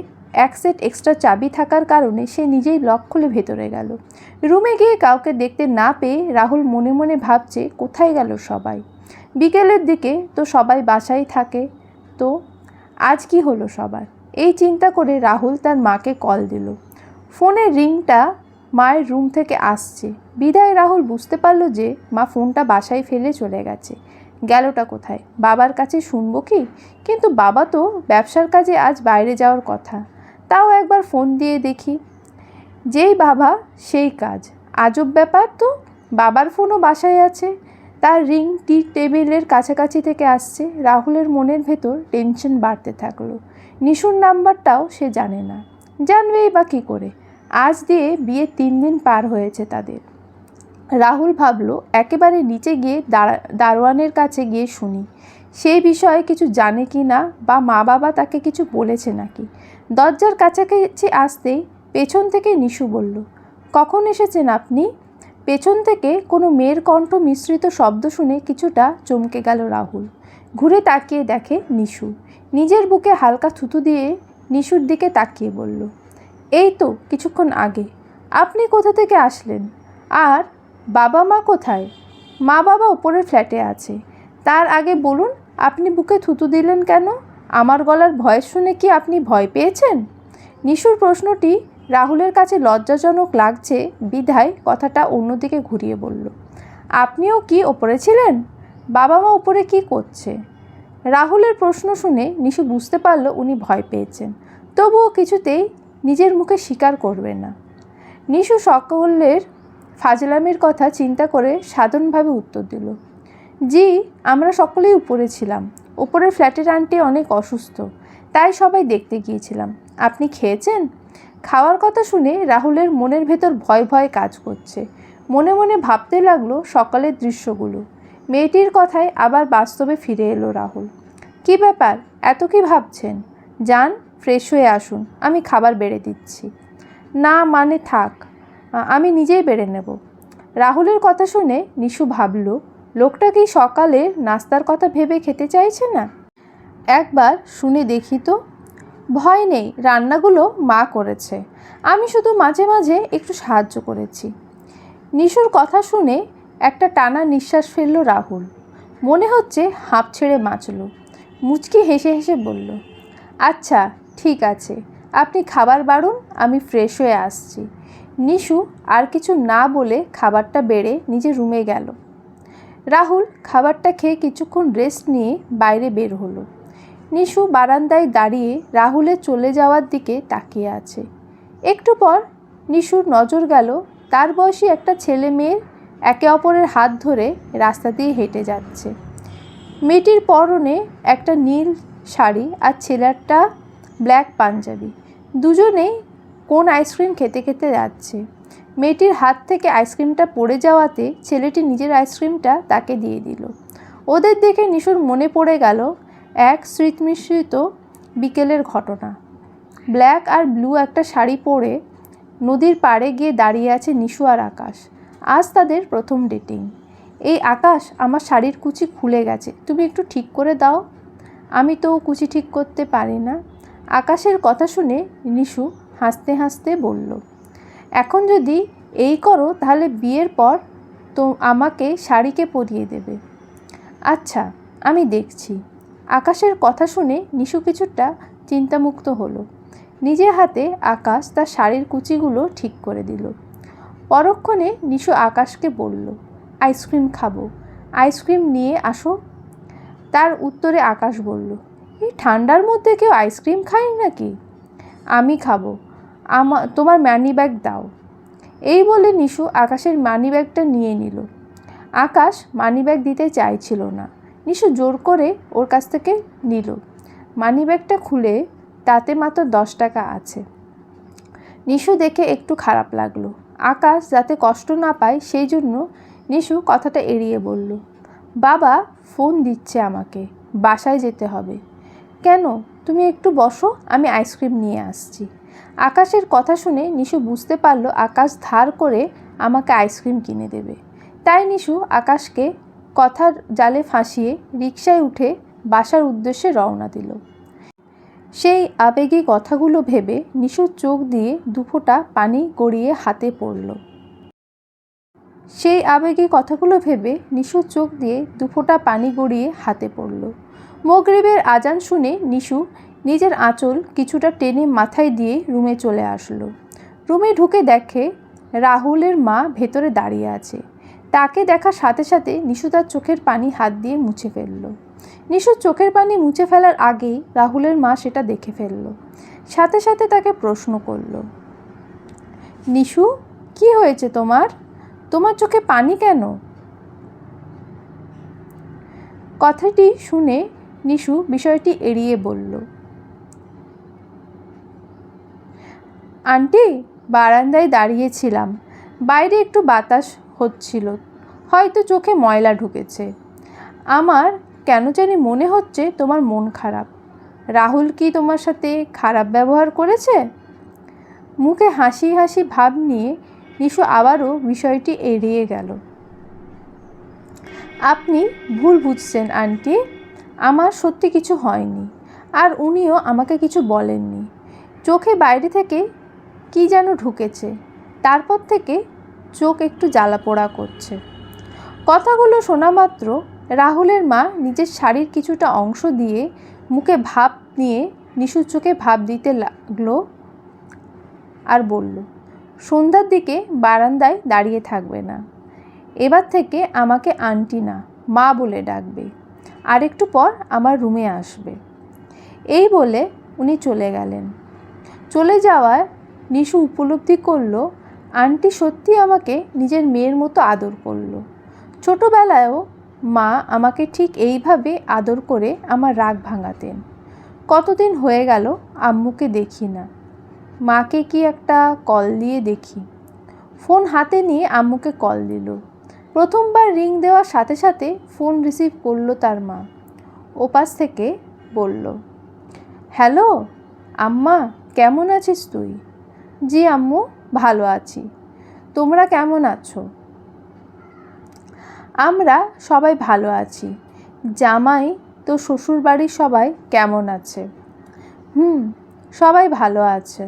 এক সেট এক্সট্রা চাবি থাকার কারণে সে নিজেই লক খুলে ভেতরে গেল। রুমে গিয়ে কাউকে দেখতে না পেয়ে রাহুল মনে মনে ভাবছে, কোথায় গেল সবাই? বিকেলের দিকে তো সবাই বাসায় থাকে, তো আজ কি হলো সবার? এই চিন্তা করে রাহুল তার মাকে কল দিল। ফোনের রিংটা মায়ের রুম থেকে আসছে বিদায় রাহুল বুঝতে পারল যে মা ফোনটা বাসায় ফেলে চলে গেছে। গেলটা কোথায়? বাবার কাছে শুনবো কি? কিন্তু বাবা তো ব্যবসার কাজে আজ বাইরে যাওয়ার কথা। তাও একবার ফোন দিয়ে দেখি। যেই বাবা সেই কাজ। আজব ব্যাপার তো, বাবার ফোনও বাসায় আছে, তার রিং টি টেবিলের কাছাকাছি থেকে আসছে। রাহুলের মনের ভেতর টেনশন বাড়তে থাকলো। নিশুর নাম্বারটাও সে জানে না, জানবেই বা কী করে? আজ দিয়ে বিয়ে 3 দিন পার হয়েছে তাদের। রাহুল ভাবলো একেবারে নিচে গিয়ে দারোয়ানের কাছে গিয়ে শুনি সেই বিষয়ে কিছু জানে কি না, বা মা বাবা তাকে কিছু বলেছে নাকি। দরজার কাছাকাছি আসতেই পেছন থেকে নিশু বলল, কখন এসেছেন আপনি? পেছন থেকে কোনো মেয়ের কণ্ঠ মিশ্রিত শব্দ শুনে কিছুটা চমকে গেল রাহুল। ঘুরে তাকিয়ে দেখে নিশু। নিজের বুকে হালকা থুতু দিয়ে নিশুর দিকে তাকিয়ে বলল, এই তো কিছুক্ষণ আগে। আপনি কোথা থেকে আসলেন? আর বাবা মা কোথায়? মা বাবা উপরের ফ্ল্যাটে আছে। তার আগে বলুন, আপনি বুকে থুতু দিলেন কেন? আমার গলার ভয়েস শুনে কি আপনি ভয় পেয়েছেন? নিশুর প্রশ্নটি রাহুলের কাছে লজ্জাজনক লাগছে বিধায় কথাটা অন্যদিকে ঘুরিয়ে বলল, আপনিও কি ওপরে ছিলেন? বাবা মা উপরে কি করছে? রাহুলের প্রশ্ন শুনে নিশু বুঝতে পারল উনি ভয় পেয়েছেন, তবুও কিছুতেই নিজের মুখে স্বীকার করবে না। নিশু সকলের ফাজলামির কথা চিন্তা করে সাধারণভাবে উত্তর দিল, জি, আমরা সকলেই উপরে ছিলাম। উপরের ফ্ল্যাটের আন্টি অনেক অসুস্থ, তাই সবাই দেখতে গিয়েছিলাম। আপনি খেয়েছেন? খাওয়ার কথা শুনে রাহুলের মনের ভেতর ভয় ভয় কাজ করছে। মনে মনে ভাবতে লাগলো সকালের দৃশ্যগুলো। মেয়েটির কথায় আবার বাস্তবে ফিরে এলো রাহুল। কি ব্যাপার, এত কি ভাবছেন? যান, ফ্রেশ হয়ে আসুন, আমি খাবার বেড়ে দিচ্ছি। না মানে থাক, আমি নিজেই বেড়ে নেব। রাহুলের কথা শুনে নিশু ভাবল, লোকটা কি সকালের নাস্তার কথা ভেবে খেতে চাইছে না? একবার শুনে দেখি তো। ভয় নেই, রান্নাগুলো মা করেছে, আমি শুধু মাঝে মাঝে একটু সাহায্য করেছি। নিশুর কথা শুনে একটা টানা নিঃশ্বাস ফেলল রাহুল। মনে হচ্ছে হাঁপ ছেড়ে বাঁচল। মুচকি হেসে হেসে বলল, আচ্ছা ঠিক আছে, আপনি খাবার বাড়ুন, আমি ফ্রেশ হয়ে আসছি। নিশু আর কিছু না বলে খাবারটা বেড়ে নিজের রুমে গেল। রাহুল খাবারটা খেয়ে কিছুক্ষণ রেস্ট নিয়ে বাইরে বের হলো। নিশু বারান্দায় দাঁড়িয়ে রাহুলের চলে যাওয়ার দিকে তাকিয়ে আছে। একটু পর নিশুর নজর গেল তার বয়সী একটা ছেলে মেয়ের একে অপরের হাত ধরে রাস্তা দিয়ে হেঁটে যাচ্ছে। মেয়েটির পরনে একটা নীল শাড়ি আর ছেলেটা ব্ল্যাক পাঞ্জাবি। দুজনেই কোন আইসক্রিম খেতে খেতে যাচ্ছে। মেয়েটির হাত থেকে আইসক্রিমটা পড়ে যাওয়াতে ছেলেটি নিজের আইসক্রিমটা তাকে দিয়ে দিল। ওদের দেখে নিশুর মনে পড়ে গেল এক স্মৃতিমিশ্রিত বিকেলের ঘটনা। ব্ল্যাক আর ব্লু একটা শাড়ি পরে নদীর পাড়ে গিয়ে দাঁড়িয়ে আছে নিশু আর আকাশ। আজ তাদের প্রথম ডেটিং। এই আকাশ, আমার শাড়ির কুচি খুলে গেছে, তুমি একটু ঠিক করে দাও। আমি তো কুচি ঠিক করতে পারি না। আকাশের কথা শুনে নিশু হাসতে হাসতে বলল, এখন যদি এই করো তাহলে বিয়ের পর তো আমাকে শাড়িকে পরিয়ে দেবে। আচ্ছা, আমি দেখছি। আকাশের কথা শুনে নিশু কিছুটা চিন্তামুক্ত হলো। নিজের হাতে আকাশ তার শাড়ির কুচিগুলো ঠিক করে দিল। পরক্ষণে নিশু আকাশকে বলল, আইসক্রিম খাবো, আইসক্রিম নিয়ে আসো। তার উত্তরে আকাশ বলল, এই ঠান্ডার মধ্যে কেউ আইসক্রিম খায় নাকি? আমি খাবো, তোমার মানি ব্যাগ দাও। এই বলে নিশু আকাশের মানি ব্যাগটা নিয়ে নিল। আকাশ মানি ব্যাগ দিতে চাইছিল না। নিশু জোর করে ওর কাছ থেকে নিল। মানি ব্যাগটা খুলে তাতে মাত্র 10 টাকা আছে। নিশু দেখে একটু খারাপ লাগলো। আকাশ যাতে কষ্ট না পায় সেই জন্য নিশু কথাটা এড়িয়ে বলল, বাবা ফোন দিচ্ছে আমাকে, বাসায় যেতে হবে। কেন? তুমি একটু বসো, আমি আইসক্রিম নিয়ে আসছি। আকাশের কথা শুনে নিশু বুঝতে পারলো আকাশ ধার করে আমাকে আইসক্রিম কিনে দেবে। তাই নিশু আকাশকে কথার জালে ফাঁসিয়ে রিকশায় উঠে বাসার উদ্দেশ্যে রওনা দিল। সেই আবেগী কথাগুলো ভেবে নিশুর চোখ দিয়ে দুফোঁটা পানি গড়িয়ে হাতে পড়ল। মাগরিবের আজান শুনে নিশু নিজের আঁচল কিছুটা টেনে মাথায় দিয়ে রুমে চলে আসলো। রুমে ঢুকে দেখে রাহুলের মা ভেতরে দাঁড়িয়ে আছে। তাকে দেখার সাথে সাথে নিশু তার চোখের পানি হাত দিয়ে মুছে ফেলল। নিশুর চোখের পানি মুছে ফেলার আগেই রাহুলের মা সেটা দেখে ফেলল। সাথে সাথে তাকে প্রশ্ন করল, নিশু, কি হয়েছে তোমার? তোমার চোখে পানি কেন? কথাটি শুনে নিশু বিষয়টি এড়িয়ে বলল, আন্টি, বারান্দায় দাঁড়িয়েছিলাম, বাইরে একটু বাতাস হচ্ছিল, হয়তো চোখে ময়লা ঢুকেছে। আমার কেন জানি মনে হচ্ছে তোমার মন খারাপ। রাহুল কি তোমার সাথে খারাপ ব্যবহার করেছে? মুখে হাসি হাসি ভাব নিয়ে নিশু আবারও বিষয়টি এড়িয়ে গেল। আপনি ভুল বুঝছেন আন্টি, আমার সত্যি কিছু হয়নি, আর উনিও আমাকে কিছু বলেননি। চোখে বাইরে থেকে কি যেন ঢুকেছে, তারপর থেকে চোখ একটু জ্বালাপোড়া করছে। কথাগুলো শোনা মাত্র রাহুলের মা নিজের শাড়ির কিছুটা অংশ দিয়ে মুখে ভাপ নিয়ে নিশুর চোখে ভাপ দিতে লাগলো আর বলল, সন্ধ্যার দিকে বারান্দায় দাঁড়িয়ে থাকবে না, এবার থেকে আমাকে আন্টি না মা বলে ডাকবে, আর একটু পর আমার রুমে আসবে। এই বলে উনি চলে গেলেন। চলে যাওয়ায় নিশু উপলব্ধি করলো আন্টি সত্যি আমাকে নিজের মেয়ের মতো আদর করলো। ছোটোবেলায়ও মা আমাকে ঠিক এইভাবে আদর করে আমার রাগ ভাঙাতেন। কতদিন হয়ে গেল আম্মুকে দেখি না। মাকে কি একটা কল দিয়ে দেখি। ফোন হাতে নিয়ে আম্মুকে কল দিল। প্রথমবার রিং দেওয়ার সাথে সাথে ফোন রিসিভ করলো তার মা। ওপাশ থেকে বলল, হ্যালো আম্মা, কেমন আছিস তুই? জি আম্মু, ভালো আছি। তোমরা কেমন আছো? আমরা সবাই ভালো আছি। জামাই তো শ্বশুর বাড়ির সবাই কেমন আছে? সবাই ভালো আছে।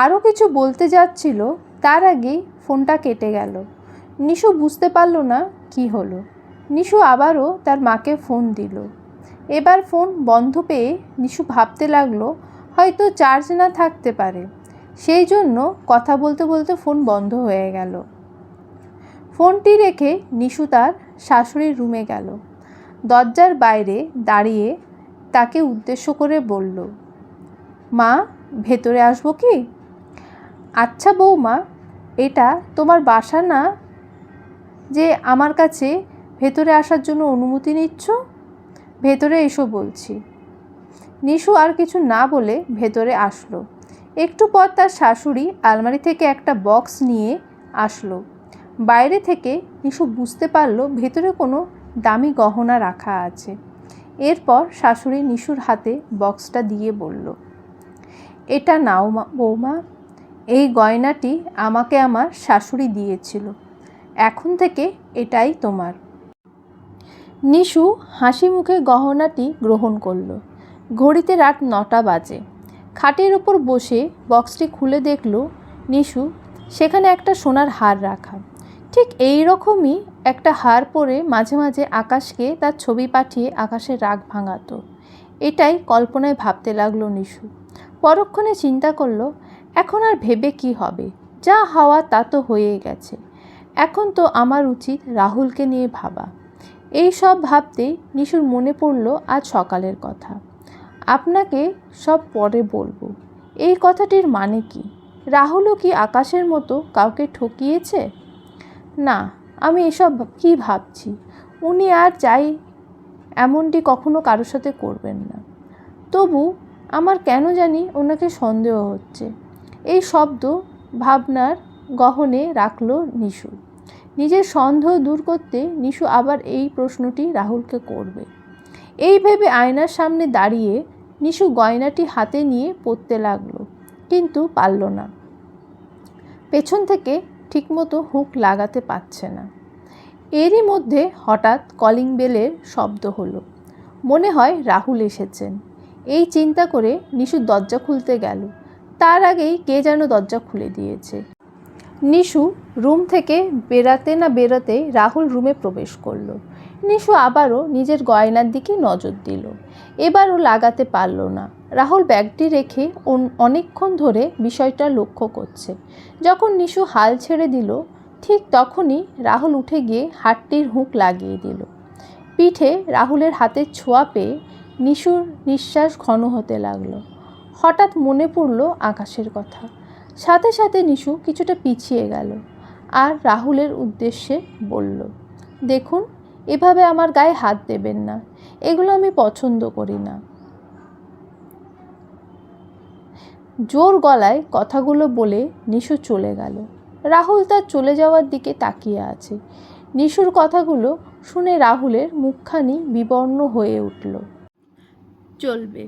আরও কিছু বলতে যাচ্ছিল, তার আগেই ফোনটা কেটে গেল। নিশু বুঝতে পারল না কি হলো। নিশু আবারও তার মাকে ফোন দিল। এবার ফোন বন্ধ পেয়ে নিশু ভাবতে লাগলো হয়তো চার্জ না থাকতে পারে, সেই জন্য কথা বলতে বলতে ফোন বন্ধ হয়ে গেল। ফোনটি রেখে নিশু তার শাশুড়ির রুমে গেল। দরজার বাইরে দাঁড়িয়ে তাকে উদ্দেশ্য করে বলল, মা, ভেতরে আসবো কি? আচ্ছা বৌমা, এটা তোমার বাসা না যে আমার কাছে ভেতরে আসার জন্য অনুমতি নিচ্ছ? ভেতরে এসো বলছি। নিশু আর কিছু না বলে ভেতরে আসলো। একটু পর তার শাশুড়ি আলমারি থেকে একটা বক্স নিয়ে আসলো। বাইরে থেকে নিশু বুঝতে পারলো ভেতরে কোনো দামি গহনা রাখা আছে। এরপর শাশুড়ি নিশুর হাতে বক্সটা দিয়ে বলল, এটা নাও বৌমা, এই গয়নাটি আমাকে আমার শাশুড়ি দিয়েছিল, এখন থেকে এটাই তোমার। নিশু হাসি মুখে গহনাটি গ্রহণ করল। ঘড়িতে রাত 9টা বাজে। খাটের ওপর বসে বক্সটি খুলে দেখল নিশু, সেখানে একটা সোনার হার রাখা। ঠিক এই রকমই একটা হার পরে মাঝে মাঝে আকাশকে তার ছবি পাঠিয়ে আকাশের রাগ ভাঙাতো। এটাই কল্পনায় ভাবতে লাগলো নিশু। পরক্ষণে চিন্তা করলো, এখন আর ভেবে কি হবে, যা হওয়া তা তো হয়েই গেছে। এখন তো আমার উচিত রাহুলকে নিয়ে ভাবা। এই সব ভাবতেই নিশুর মনে পড়ল আজ সকালের কথা। আপনাকে সব পরে বলবো। এই কথাটির মানে কি? রাহুলও কি আকাশের মতো কাউকে ঠকিয়েছে? না, আমি এসব কি ভাবছি? উনি আর যাই এমনটি কখনো কারোর সাথে করবেন না। তবু আমার কেন জানি ওনাকে সন্দেহ হচ্ছে। এই শব্দ ভাবনার গহনে রাখলো নিশু। নিজের সন্দেহ দূর করতে নিশু আবার এই প্রশ্নটি রাহুলকে করবে। এই ভেবে আয়নার সামনে দাঁড়িয়ে নিশু গয়নাটি হাতে নিয়ে পরতে লাগলো, কিন্তু পারল না। পেছন থেকে ঠিকমতো হুক লাগাতে পারছে না। এরই মধ্যে হঠাৎ কলিং বেলের শব্দ হলো। মনে হয় রাহুল এসেছেন। এই চিন্তা করে নিশু দরজা খুলতে গেল। তার আগেই কে যেন দরজা খুলে দিয়েছে। নিশু রুম থেকে বেরাতে না বেরোতে রাহুল রুমে প্রবেশ করলো। নিশু আবারও নিজের গয়নার দিকে নজর দিল। এবারও লাগাতে পারল না। রাহুল ব্যাগটি রেখে অনেকক্ষণ ধরে বিষয়টা লক্ষ্য করছে। যখন নিশু হাল ছেড়ে দিল, ঠিক তখনই রাহুল উঠে গিয়ে হাতটির হুঁক লাগিয়ে দিল। পিঠে রাহুলের হাতের ছোঁয়া পেয়ে নিশুর নিঃশ্বাস ঘন হতে লাগলো। হঠাৎ মনে পড়ল আকাশের কথা। সাথে সাথে নিশু কিছুটা পিছিয়ে গেল আর রাহুলের উদ্দেশ্যে বলল, দেখুন, এভাবে আমার গায়ে হাত দেবেন না। এগুলো আমি পছন্দ করি না। জোর গলায় কথাগুলো বলে নিশু চলে গেল। রাহুল তার চলে যাওয়ার দিকে তাকিয়ে আছে। নিশুর কথাগুলো শুনে রাহুলের মুখখানি বিবর্ণ হয়ে উঠল। চলবে।